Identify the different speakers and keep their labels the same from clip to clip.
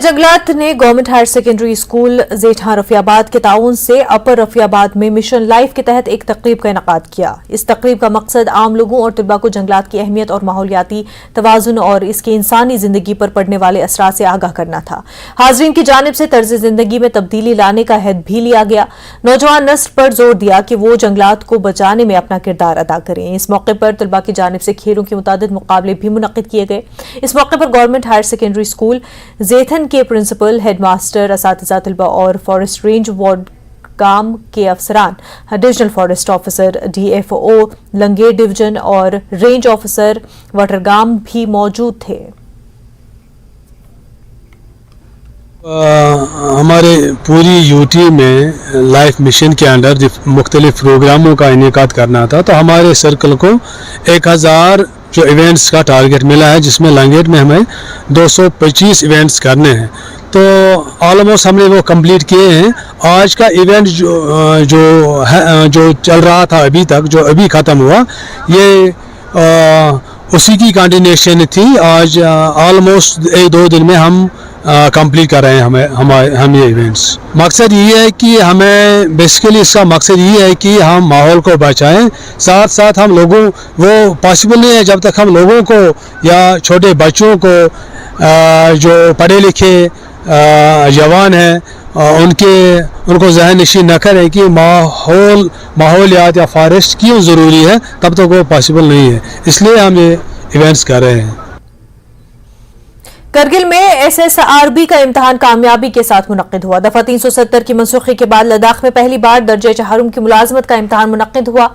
Speaker 1: जंगलात ने government higher secondary school जेठा रफियाबाद के ताउन से अपर रफियाबाद में मिशन लाइफ के तहत एक तकरीब का इनेकाद किया। इस तकरीब का मकसद आम लोगों और तलबा को जंगलात की अहमियत और माहौलियाती तवाजुन और इसके इंसानी जिंदगी पर पड़ने वाले असरात से आगाह करना था। हाजरीन की जानिब से तर्ज जिंदगी में तब्दीली लाने का अहद भी लिया गया। नौजवान नस्ल पर जोर दिया कि वो जंगलात को बचाने में अपना किरदार अदा करें। इस मौके पर तलबा की जानिब से खेलों के मुतादिद मुकाबले भी मुनक्किद किए गए। इस मौके पर गवर्नमेंट हायर सेकेंडरी स्कूल जेठन के प्रिंसिपल, हेडमास्टर, असातिज़ा, तलबा और फॉरेस्ट रेंज वार्ड गाम के अफसरान, डिविजनल फॉरेस्ट ऑफिसर, DFO लंगेर डिवीजन और रेंज ऑफिसर वाटरगाम भी मौजूद थे।
Speaker 2: हमारे पूरी यूटी में लाइफ मिशन के अंडर मुख्तलिफ प्रोग्रामों का इनेकाद करना था, तो हमारे सर्कल को 1000 जो इवेंट्स का टारगेट मिला है, जिसमें लंगेट में हमें 225 इवेंट्स करने हैं। तो ऑलमोस्ट हमने वो कंप्लीट किए हैं। आज का इवेंट जो चल रहा था अभी तक, जो अभी ख़त्म हुआ, ये उसी की कंटिन्यूएशन थी। आज ऑलमोस्ट 1-2 दिन में हम कंप्लीट कर रहे हैं हम ये इवेंट्स। मकसद ये है कि हमें बेसिकली इसका मकसद ये है कि हम माहौल को बचाएं, साथ साथ हम लोगों, वो पॉसिबल नहीं है जब तक हम लोगों को या छोटे बच्चों को जो पढ़े लिखे जवान हैं उनको ज़हन नशीं न करें कि माहौलियात या फॉरेस्ट क्यों ज़रूरी है, तब तक वो पॉसिबल नहीं है। इसलिए हम ये इवेंट्स कर रहे हैं।
Speaker 1: करगिल में SSRB का इम्तहान कामयाबी के साथ मुनक्किद हुआ। दफा 370 की मनसूखी के बाद लद्दाख में पहली बार दर्जे चहारुम की मुलाजमत का इम्तहान मुनक्किद हुआ।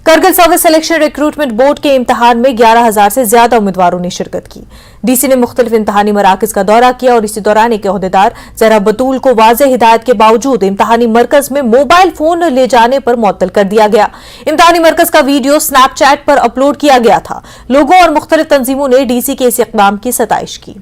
Speaker 1: Kargil service selection recruitment board के इम्तहान में 11,000 से ज्यादा उम्मीदवारों ने शिरकत की। DC ने मुख्तलिफ इम्तहानी मराकज का दौरा किया और इसी दौरान एक अहदेदार जरा बतूल को वाज़ेह हिदायत के बावजूद इम्तहानी मरकज में मोबाइल फोन ले जाने पर मुअत्तल कर दिया गया। इम्तहानी मरकज का वीडियो स्नैपचैट पर अपलोड किया गया था। लोगों और मुख्तलिफ तंजीमों ने DC के इस इक़दाम की सताइश की।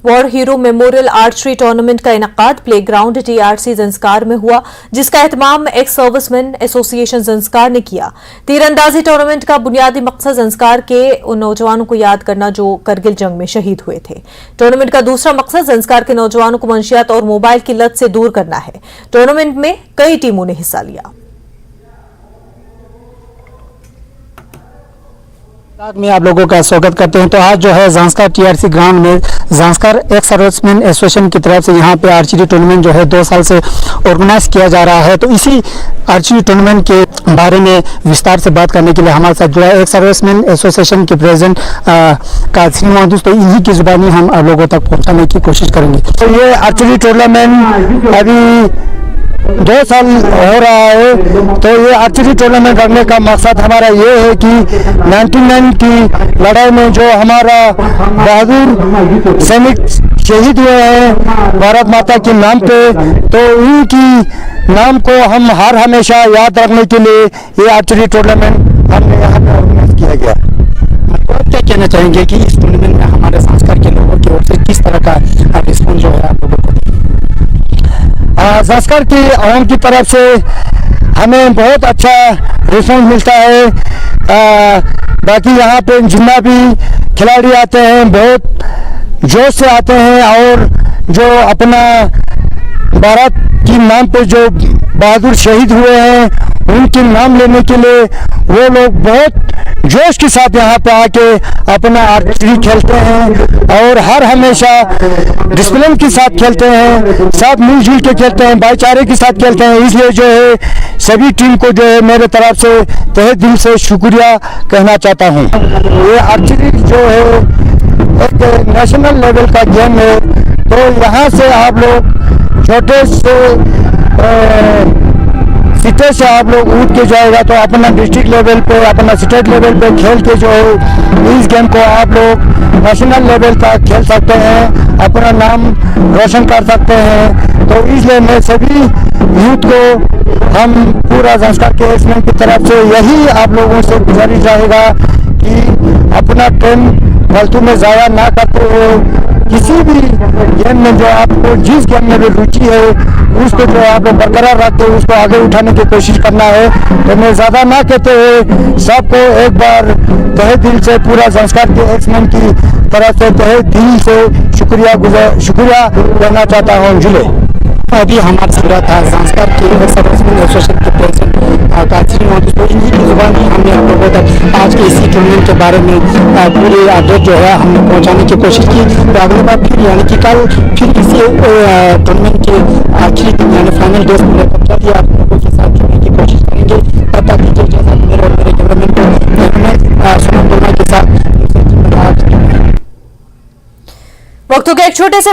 Speaker 1: War hero memorial archery tournament का इनेकाद प्ले ग्राउंड TRC जंस्कार में हुआ, जिसका एहतमाम एक्स सर्विसमैन एसोसिएशन जंस्कार ने किया। तीरंदाजी टूर्नामेंट का बुनियादी मकसद जंस्कार के उन नौजवानों को याद करना जो करगिल जंग में शहीद हुए थे। टूर्नामेंट का दूसरा मकसद जंस्कार के नौजवानों को मंशियात और मोबाइल की लत से दूर करना है। टूर्नामेंट में कई टीमों ने हिस्सा लिया।
Speaker 3: में आप लोगों का स्वागत करते हैं। तो आज जो है ज़ांस्कार TRC ग्राउंड में ज़ांस्कार एक्स सर्विसमैन एसोसिएशन की तरफ से यहाँ पे आर्चरी टूर्नामेंट जो है 2 साल से ऑर्गेनाइज किया जा रहा है। तो इसी आर्चरी टूर्नामेंट के बारे में विस्तार से बात करने के लिए हमारे साथ जो है एक्स सर्विसमैन एसोसिएशन के प्रेसिडेंट का श्रीमान, तो इन्हीं की जुबानी हम आप लोगों तक पहुँचाने की कोशिश करेंगे। तो ये आर्चरी टूर्नामेंट अभी 2 साल हो रहा है। तो ये आर्चरी टूर्नामेंट रखने का मकसद हमारा ये है कि 99 की लड़ाई में जो हमारा बहादुर सैनिक शहीद हुए हैं भारत माता के नाम पे, तो इनकी नाम को हम हर हमेशा याद रखने के लिए ये आर्चरी टूर्नामेंट हमने यहाँ पे ऑर्गेनाइज किया गया। आप क्या कहना चाहेंगे कि इस टूर्नामेंट में हमारे संस्कार के लोगों की ओर से किस तरह का रिस्पॉन्स जो है आप लोगों को? संस्कार की आवाम की तरफ से हमें बहुत अच्छा रिस्पॉन्स मिलता है। बाकी यहाँ पे जितना भी खिलाड़ी आते हैं बहुत जोश से आते हैं और जो अपना भारत की नाम पे जो बहादुर शहीद हुए हैं उनके नाम लेने के लिए वो लोग बहुत जोश के साथ यहाँ पे आके अपना आर्चरी खेलते हैं और हर हमेशा डिसिप्लिन के साथ खेलते हैं, साथ मिलजुल के खेलते हैं, भाईचारे के साथ खेलते हैं। इसलिए जो है सभी टीम को जो है मेरे तरफ से तहे दिल से शुक्रिया कहना चाहता हूँ। ये आर्चरी जो है एक नेशनल लेवल का गेम है। तो यहाँ से आप लोग छोटे से सिटे से आप लोग उठ के जाएगा तो अपना डिस्ट्रिक्ट लेवल पे, अपना स्टेट लेवल पे खेल के जो है इस गेम को आप लोग नेशनल लेवल तक खेल सकते हैं, अपना नाम रोशन कर सकते हैं। तो इसलिए मैं सभी यूथ को हम पूरा ज़ांस्कार के एसमेंट की तरफ से यही आप लोगों से गुजारिश रहेगा कि अपना टाइम फालतू में ज़ाया ना करते हुए किसी भी गेम में जो आपको जिस गेम में भी रुचि है उसको जो आप बरकरार रखते हो उसको आगे उठाने की कोशिश करना है। तो मैं ज़्यादा ना कहते हुए सबको एक बार तहे दिल से पूरा संस्कार के एक्समैन की तरफ से तहे दिल से शुक्रिया करना चाहता हूँ। जुले अभी हमारे साथ था संस्कार के एसोसिएशन के प्रेसिडेंट काजी मोदी, तो इन्हीं की जुबान ही हमने आप लोगों तक आज के इसी टूर्नामेंट के बारे में पूरी अपडेट जो है हमने पहुंचाने की कोशिश की। तो अगली बार फिर यानी कि कल फिर इसी टूर्नामेंट के आखिरी दिन यानी फाइनल डेज में जल्दी आप लोगों के साथ जुड़ने की कोशिश करेंगे। तब तक जैसा मेरे और मेरे कैमरामैन सुमन वर्मा के साथ
Speaker 1: वक्त हो गया एक छोटे से